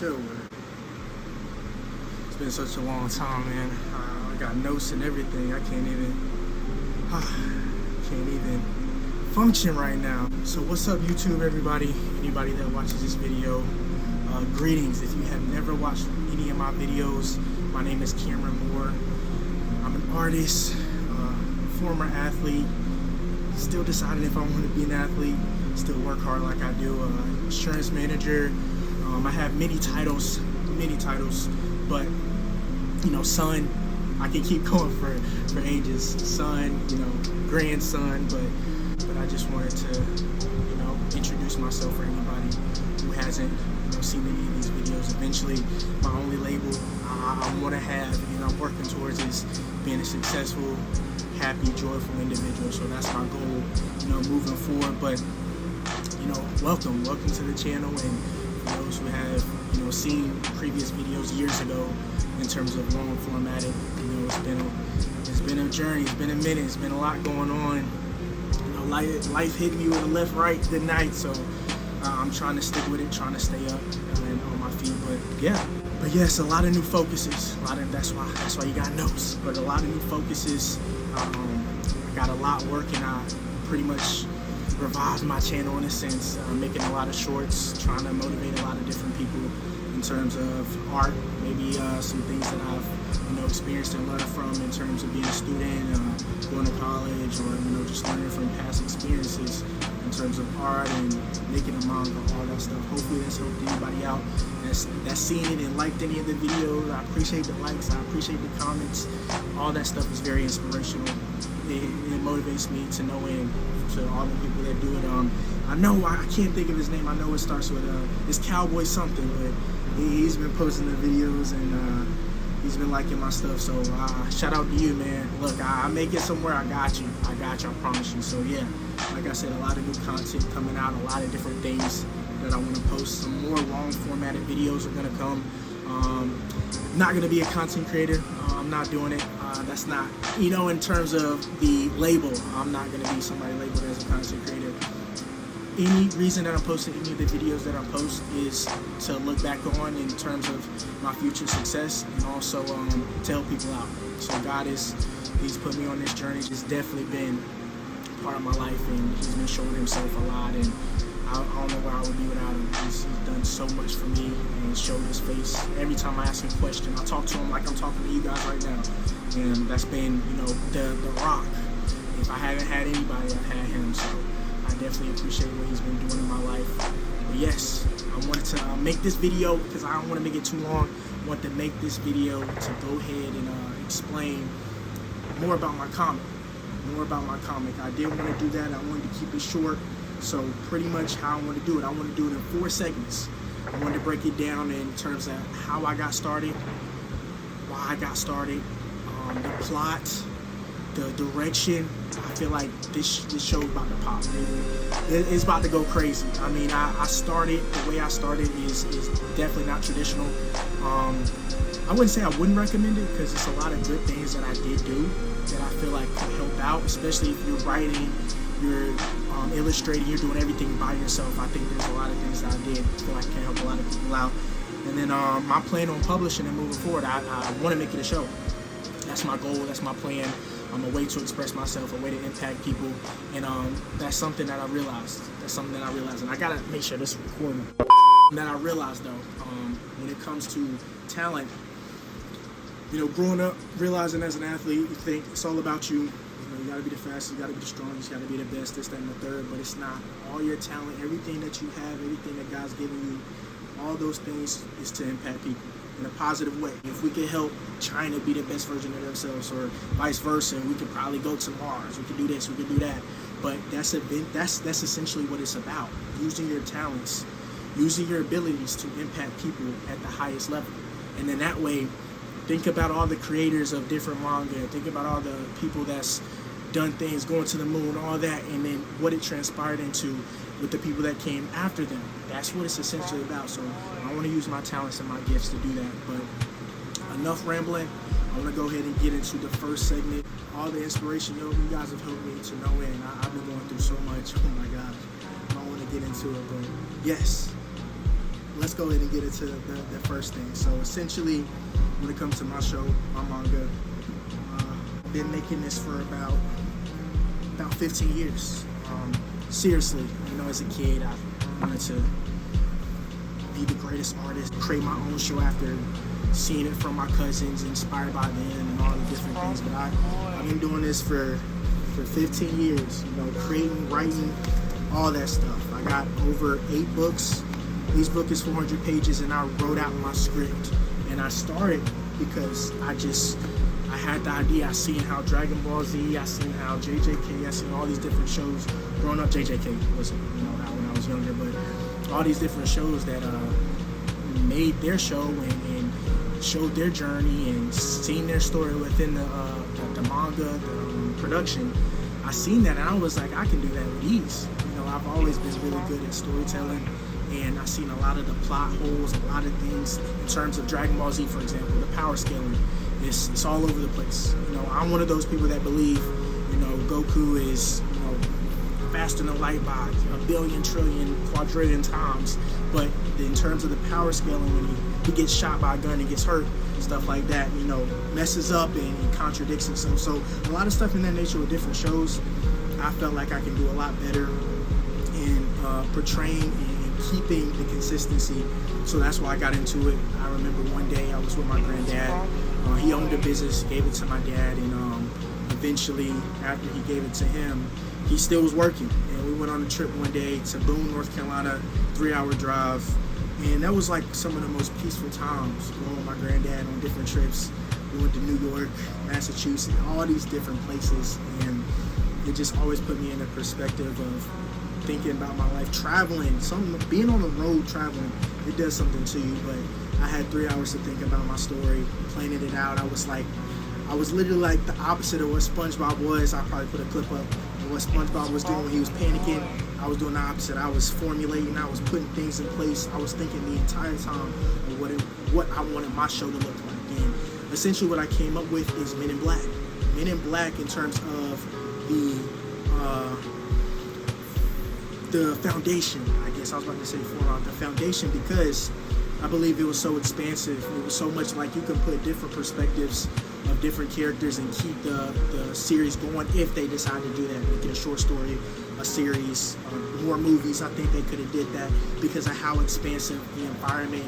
chill with it. It's been such a long time, man. I got notes and everything. I can't even function right now. So what's up, YouTube, everybody? Anybody that watches this video, greetings. If you have never watched any of my videos, my name is Cameron Moore. I'm an artist, former athlete, still deciding if I want to be an athlete, still work hard like I do, insurance manager. I have many titles, but you know, son, I can keep going for ages. Son, you know, grandson, but I just wanted to, you know, introduce myself for anybody who hasn't, you know, seen any of these videos. Eventually, my only label I want to have, and I'm working towards, is being a successful, happy, joyful individual. So that's my goal, you know, moving forward. But you know, welcome to the channel, and for those who have, you know, seen previous videos years ago in terms of long formatted, you know, it's been a journey, it's been a minute, it's been a lot going on. You know, life hit me with a left, right, good night. So I'm trying to stick with it, trying to stay up and on my feet. But yes, a lot of new focuses. That's why you got notes. But a lot of new focuses. I got a lot working. I pretty much revived my channel in a sense, making a lot of shorts, trying to motivate a lot of different people in terms of art, maybe some things that I've, you know, experienced and learned from in terms of being a student, going to college, or, you know, just learning from past experiences in terms of art and making a manga, all that stuff. Hopefully that's helped anybody out that's seen it and liked any of the videos. I appreciate the likes, I appreciate the comments. All that stuff is very inspirational. It motivates me to no end, to all the people that do it. I know, I can't think of his name. I know it starts with it's Cowboy something, but he's been posting the videos and he's been liking my stuff. So shout out to you, man. Look, I make it somewhere. I got you, I promise you. So yeah, like I said, a lot of new content coming out, a lot of different things that I want to post. Some more long formatted videos are gonna come. Not gonna be a content creator. I'm not doing it. That's not, you know, in terms of the label, I'm not gonna be somebody labeled as a content creator. Any reason that I'm posting any of the videos that I post is to look back on in terms of my future success, and also to help people out. So God he's put me on this journey. It's definitely been part of my life, and he's been showing himself a lot, and I don't know where I would be without him. He's done so much for me and showed his face. Every time I ask him a question, I talk to him like I'm talking to you guys right now. And that's been, you know, the rock. If I haven't had anybody, I've had him. So I definitely appreciate what he's been doing in my life. But yes, I wanted to make this video because I don't want to make it too long. I want to make this video to go ahead and explain more about my comic. I did want to do that. I wanted to keep it short. So pretty much how I want to do it, I want to do it in 4 segments. I wanted to break it down in terms of how I got started, why I got started, the plot, the direction. I feel like this show is about to pop. It's about to go crazy. I mean, the way I started is definitely not traditional. I wouldn't say I wouldn't recommend it, because it's a lot of good things that I did do that I feel like could help out, especially if you're writing, you're illustrating, you're doing everything by yourself. I think there's a lot of things that I did feel like can help a lot of people out. And then my plan on publishing and moving forward, I want to make it a show. That's my goal, that's my plan. A way to express myself, a way to impact people, and that's something that I realized. And I gotta make sure this is recording. That I realized though, when it comes to talent, you know, growing up, realizing as an athlete, you think it's all about you. You gotta be the fastest, you gotta be the strongest, you gotta be the best, this, that, and the third. But it's not. All your talent, everything that you have, everything that God's given you, all those things is to impact people in a positive way. If we could help China be the best version of themselves, or vice versa, we could probably go to Mars. We could do this, we could do that. But that's essentially what it's about. Using your talents, using your abilities to impact people at the highest level. And then that way, think about all the creators of different manga. Think about all the people that's done things, going to the moon, all that, and then what it transpired into with the people that came after them. That's what it's essentially about. So I want to use my talents and my gifts to do that. But enough rambling. I want to go ahead and get into the first segment. All the inspiration, you guys have helped me to no end. I've been going through so much. Oh my gosh. I don't want to get into it, but yes. let's go ahead and get into the first thing. So essentially, when it comes to my show, my manga, I've been making this for about 15 years. Seriously, as a kid, I wanted to be the greatest artist, create my own show after seeing it from my cousins, inspired by them and all the different things. But I've been doing this for 15 years, creating, writing, all that stuff. I got over 8 books. Each book is 400 pages, and I wrote out my script. And I started because I had the idea. I seen how Dragon Ball Z, I seen how JJK, I seen all these different shows. Growing up, JJK wasn't, when I was younger, but all these different shows that made their show and showed their journey and seen their story within the manga, the production. I seen that and I was like, I can do that with ease. I've always been really good at storytelling, and I've seen a lot of the plot holes, a lot of things in terms of Dragon Ball Z, for example, the power scaling. It's all over the place. I'm one of those people that believe, Goku is, faster than light by a billion, trillion, quadrillion times. But in terms of the power scaling, when he gets shot by a gun and gets hurt, stuff like that, messes up and he contradicts himself. So a lot of stuff in that nature with different shows, I felt like I can do a lot better in portraying and keeping the consistency. So that's why I got into it. I remember one day I was with my granddad. He owned a business, gave it to my dad, and eventually, after he gave it to him, he still was working. And we went on a trip one day to Boone, North Carolina, 3-hour drive. And that was like some of the most peaceful times, going with my granddad on different trips. We went to New York, Massachusetts, all these different places. And it just always put me in a perspective of thinking about my life, traveling, being on the road traveling, it does something to you. But I had 3 hours to think about my story, planning it out. I was literally like the opposite of what SpongeBob was. I probably put a clip up of what SpongeBob was doing when he was panicking. I was doing the opposite. I was formulating, I was putting things in place. I was thinking the entire time of what I wanted my show to look like. And essentially what I came up with is Men in Black. Men in Black in terms of the foundation, I guess I was about to say the foundation, because I believe it was so expansive. It was so much like you can put different perspectives of different characters and keep the series going if they decide to do that. Make it a short story, a series, more movies. I think they could have did that because of how expansive the environment,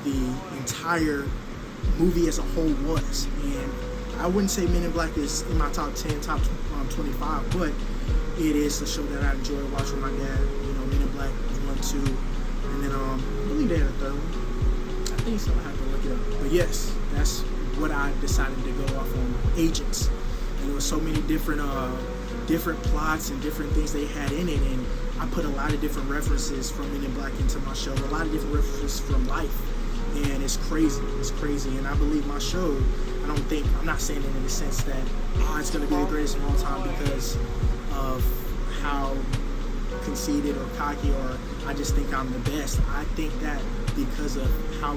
the entire movie as a whole was. And I wouldn't say Men in Black is in my top 10, top 25, but it is a show that I enjoy watching with my dad. Men in Black 1, 2, and then I believe they had a third one. I think so. I have to look it up. But yes, that's what I decided to go off on, Agents. And there was so many different plots and different things they had in it, and I put a lot of different references from Men in Black into my show, a lot of different references from life, and it's crazy. And I believe my show, I'm not saying it in the sense that it's going to be the greatest of all time because of how conceited or cocky or I just think I'm the best. I think that because of how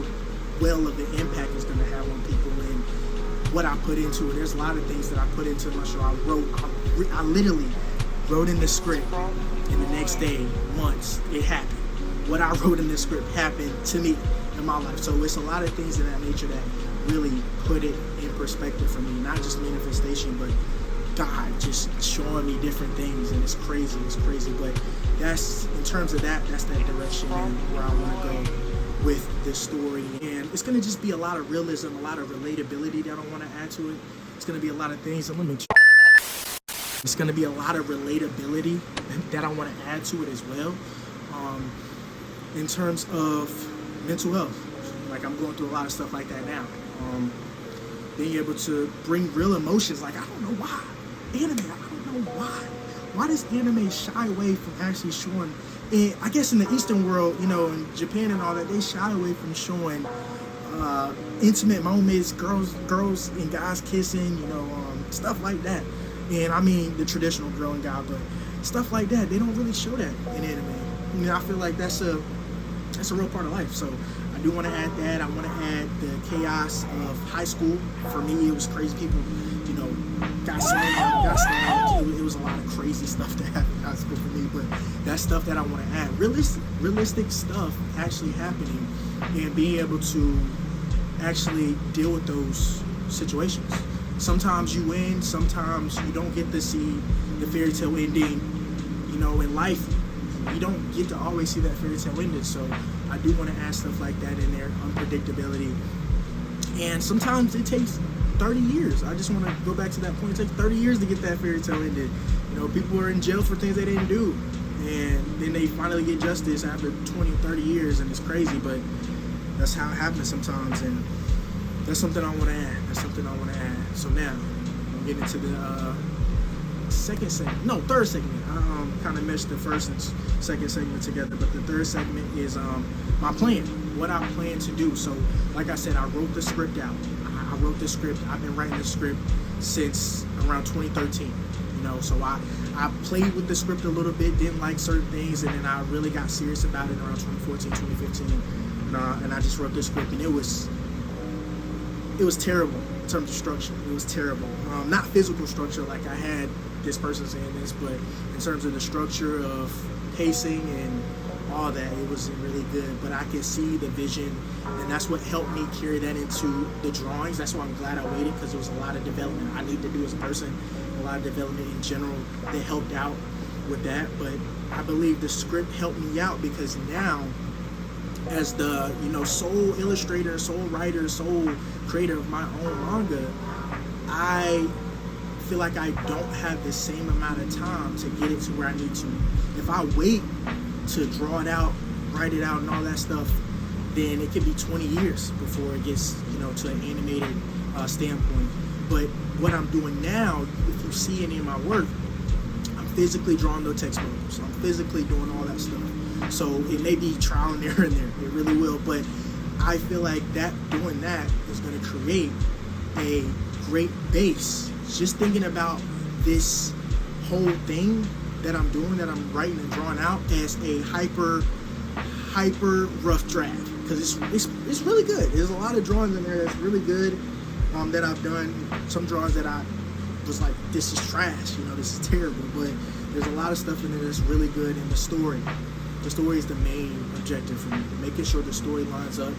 well of the impact it's going to have on people and what I put into it. There's a lot of things that I put into my show. I literally wrote in the script, and the next day, once it happened. What I wrote in the script happened to me in my life. So it's a lot of things of that nature that really put it in perspective for me. Not just manifestation, but God just showing me different things, and it's crazy. But that's, in terms of that, that's that direction and where I want to go with this story. And it's going to just be a lot of realism, a lot of relatability that I want to add to it. It's going to be a lot of things. It's going to be a lot of relatability that I want to add to it as well. In terms of mental health, like I'm going through a lot of stuff like that now. Being able to bring real emotions, like I don't know why. Anime, I don't know why. Why does anime shy away from actually showing, I guess in the Eastern world, in Japan and all that, they shy away from showing intimate moments, girls and guys kissing, stuff like that. And I mean the traditional girl and guy, but stuff like that, they don't really show that in anime. I feel like that's a real part of life. So I do want to add that. I want to add the chaos of high school. For me, it was crazy. People, got slammed. It was a lot of crazy stuff that happened in high school for me, but that's stuff that I want to add. Realistic stuff actually happening, and being able to actually deal with those situations. Sometimes you win, sometimes you don't get to see the fairy tale ending. You know, in life, you don't get to always see that fairy tale ending. So I do want to add stuff like that in there, unpredictability. And sometimes it takes 30 years. I just want to go back to that point. It takes 30 years to get that fairy tale ended. You know, people are in jail for things they didn't do, and then they finally get justice after 20 or 30 years, and it's crazy, but that's how it happens sometimes, and that's something I want to add. That's something I want to add. So now, I'm getting into the third segment. I kind of meshed the first and second segment together, but the third segment is my plan, what I plan to do. So, like I said, I wrote the script out. I wrote the script. I've been writing the script since around 2013. You know, so I played with the script a little bit, didn't like certain things, and then I really got serious about it around 2014, 2015, and I just wrote the script, and it was terrible in terms of structure. It was terrible. Not physical structure like I had this person saying this, but in terms of the structure of pacing and all that, it wasn't really good. But I could see the vision, and that's what helped me carry that into the drawings. That's why I'm glad I waited, because there was a lot of development I need to do as a person, a lot of development in general that helped out with that. But I believe the script helped me out, because now, as the sole illustrator, sole writer, sole creator of my own manga, I feel like I don't have the same amount of time to get it to where I need to. If I wait to draw it out, write it out, and all that stuff, then it could be 20 years before it gets to an animated standpoint. But what I'm doing now, if you see any of my work, I'm physically drawing the text bubbles. I'm physically doing all that stuff. So it may be trial and error in there. It really will. But I feel like doing that is going to create a great base. Just thinking about this whole thing that I'm doing, that I'm writing and drawing out, as a hyper rough draft, because it's really good. There's a lot of drawings in there that's really good that I've done. Some drawings that I was like, this is trash, this is terrible. But there's a lot of stuff in there that's really good. And the story is the main objective for me, making sure the story lines up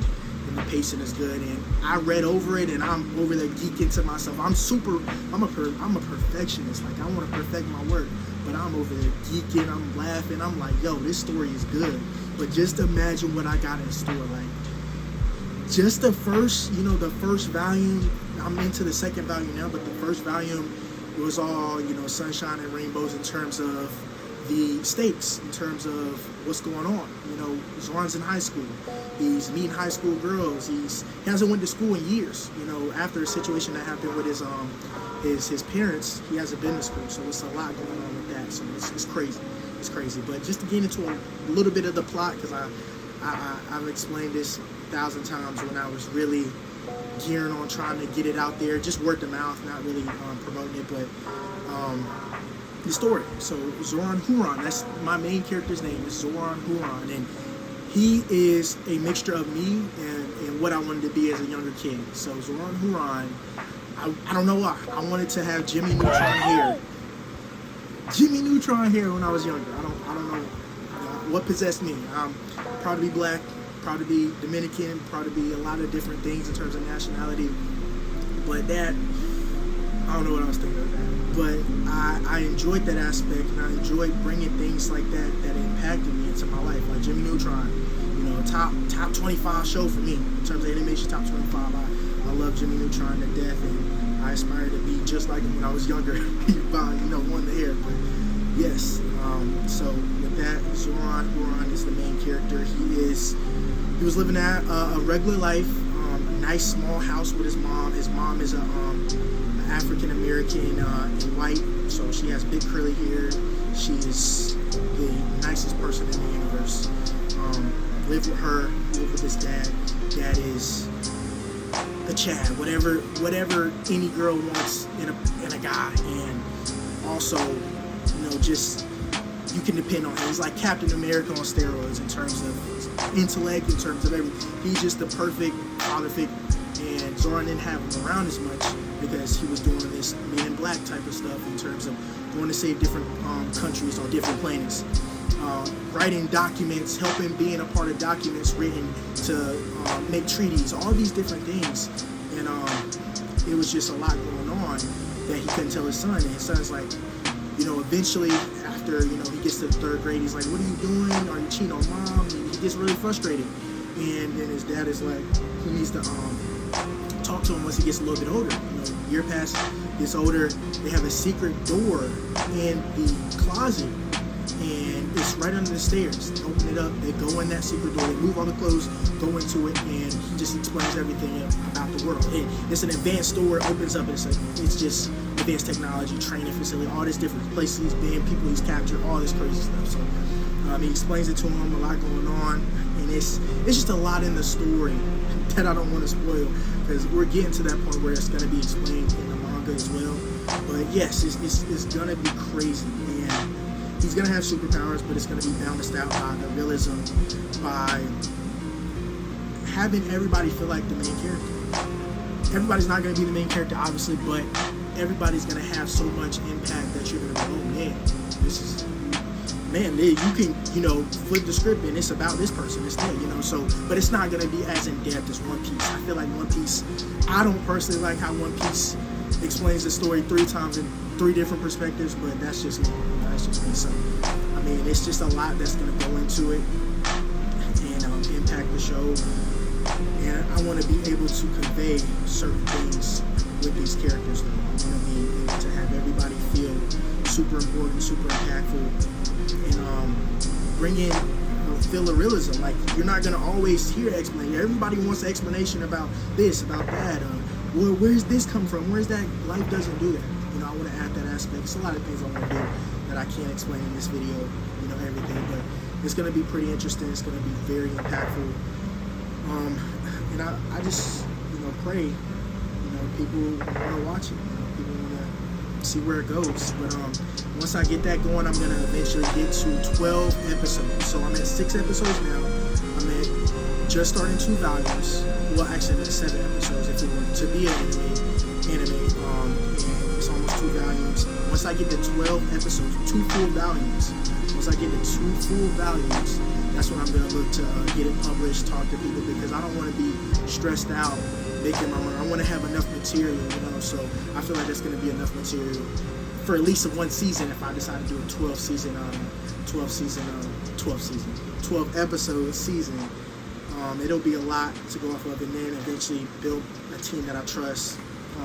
and the pacing is good. And I read over it, and I'm over there geeking to myself. I'm a perfectionist. Like, I want to perfect my work, but I'm over there geeking. I'm laughing. I'm like, yo, this story is good. But just imagine what I got in store. Like, just the first volume. I'm into the second volume now, but the first volume, it was all sunshine and rainbows in terms of the stakes, in terms of what's going on. Zoran's in high school. He's meeting high school girls. He hasn't went to school in years. After a situation that happened with his parents, he hasn't been to school. So it's a lot going on with that. So it's crazy. It's crazy. But just to get into a little bit of the plot, because I've explained this 1,000 times when I was really gearing on trying to get it out there, just word of mouth, not really promoting it, but the story. So Zoran Huron, that's my main character's name, is Zoran Huron, and he is a mixture of me and what I wanted to be as a younger kid. So Zoran Huron, I don't know why, I wanted to have Jimmy Neutron hair when I was younger. I don't know what possessed me. Proud to be black, proud to be Dominican, proud to be a lot of different things in terms of nationality, but that, I don't know what I was thinking of that. But I enjoyed that aspect, and I enjoyed bringing things like that impacted me into my life, like Jimmy Neutron, top 25 show for me in terms of animation, top 25. I love Jimmy Neutron to death, and I aspire to be just like him when I was younger, by one the hair. But yes, so with that, Zoran Huron is the main character. He was living a regular life, a nice small house with his mom. His mom is African American and white, so she has big curly hair. She is the nicest person in the universe. Live with her, live with his dad. Dad is a Chad, whatever any girl wants in a guy, and also just you can depend on him. He's like Captain America on steroids in terms of intellect, in terms of everything. He's just the perfect father figure. And Zoran didn't have him around as much because he was doing this Men in Black type of stuff in terms of going to save different countries on different planets, writing documents, helping being a part of documents written to make treaties, all these different things. And it was just a lot going on that he couldn't tell his son. And his son's like, you know, eventually after, you know, he gets to the 3rd grade, he's like, what are you doing? Are you cheating on mom? And he gets really frustrated. And then his dad is like, he needs to talk to him once he gets a little bit older. You know, year past, gets older, they have a secret door in the closet, and it's right under the stairs. They open it up, they go in that secret door, they move all the clothes, go into it, and he just explains everything about the world. And it's an advanced door, it opens up, and it's just advanced technology, training facility, all these different places he's been, people he's captured, all this crazy stuff. So he explains it to him, a lot going on, and it's just a lot in the story that I don't want to spoil, because we're getting to that point where it's going to be explained in the manga as well. But yes, it's going to be crazy, and he's going to have superpowers, but it's going to be balanced out by the realism, by having everybody feel like the main character. Everybody's not going to be the main character, obviously, but everybody's going to have so much impact that you're going to go, oh man, this is, man, you can, you know, flip the script and it's about this person instead, you know, so, but it's not going to be as in-depth as One Piece. I feel like One Piece, I don't personally like how One Piece explains the story 3 times in 3 different perspectives, but that's just me, you know, that's just me. So, I mean, it's just a lot that's going to go into it and impact the show, and I want to be able to convey certain things with these characters, though. I want to be able to have everybody feel super important, super impactful, and bring in feel the realism. Like, you're not going to always hear explanation. Everybody wants an explanation about this, about that. Well, where's this come from? Where's that? Life doesn't do that. You know, I want to add that aspect. It's a lot of things I want to do that I can't explain in this video, you know, everything. But it's going to be pretty interesting. It's going to be very impactful. And I just, you know, pray, you know, people want to watch it. You know, people want to see where it goes. But once I get that going, I'm going to eventually get to 12 episodes. So I'm at 6 episodes now. I'm at just starting 2 volumes. Well, actually, that's 7 episodes if it were to be an anime. And it's almost 2 volumes. Once I get to 12 episodes, 2 full volumes. Once I get to 2 full volumes, that's when I'm going to look to get it published, talk to people, because I don't want to be stressed out making my money. I want to have enough material, you know, so I feel like that's going to be enough material for at least 1 season if I decide to do a 12 episode season. It'll be a lot to go off of, and then eventually build a team that I trust,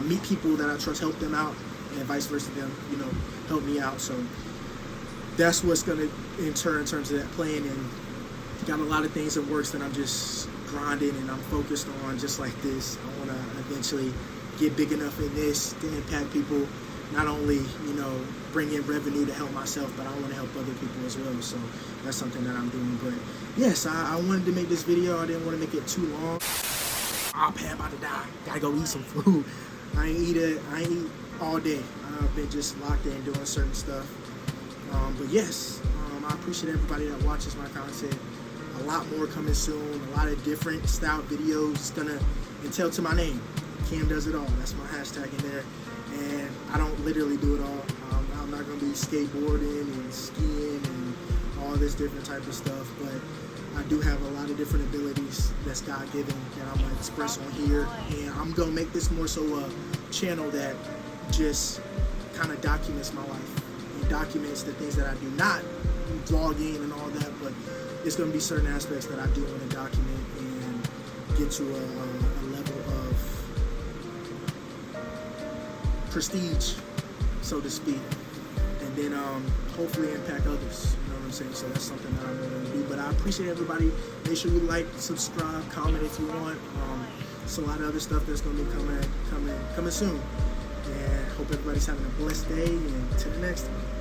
meet people that I trust, help them out, and vice versa, them, you know, help me out. So that's what's going to enter in terms of that plan, and got a lot of things in works that I'm just grinding and I'm focused on, just like this. I want to eventually get big enough in this to impact people, not only, you know, bring in revenue to help myself, but I want to help other people as well. So that's something that I'm doing. But yes, I wanted to make this video. I didn't want to make it too long. I'm about to die. Gotta go eat some food. I ain't eat all day. I've been just locked in doing certain stuff. But yes, I appreciate everybody that watches my content. A lot more coming soon. A lot of different style videos. It's gonna entail to my name. Cam does it all. That's my hashtag in there. And I don't literally do it all. I'm not going to be skateboarding and skiing and all this different type of stuff, but I do have a lot of different abilities that's God-given that I'm going to express on here. And I'm going to make this more so a channel that just kind of documents my life and documents the things that I do. Not vlogging and all that, but it's going to be certain aspects that I do want to document and get to a level of prestige, so to speak, and then hopefully impact others, you know what I'm saying? So that's something that I'm going to do. But I appreciate everybody. Make sure you like, subscribe, comment if you want. It's a lot of other stuff that's going to be coming soon, and hope everybody's having a blessed day, and to the next one.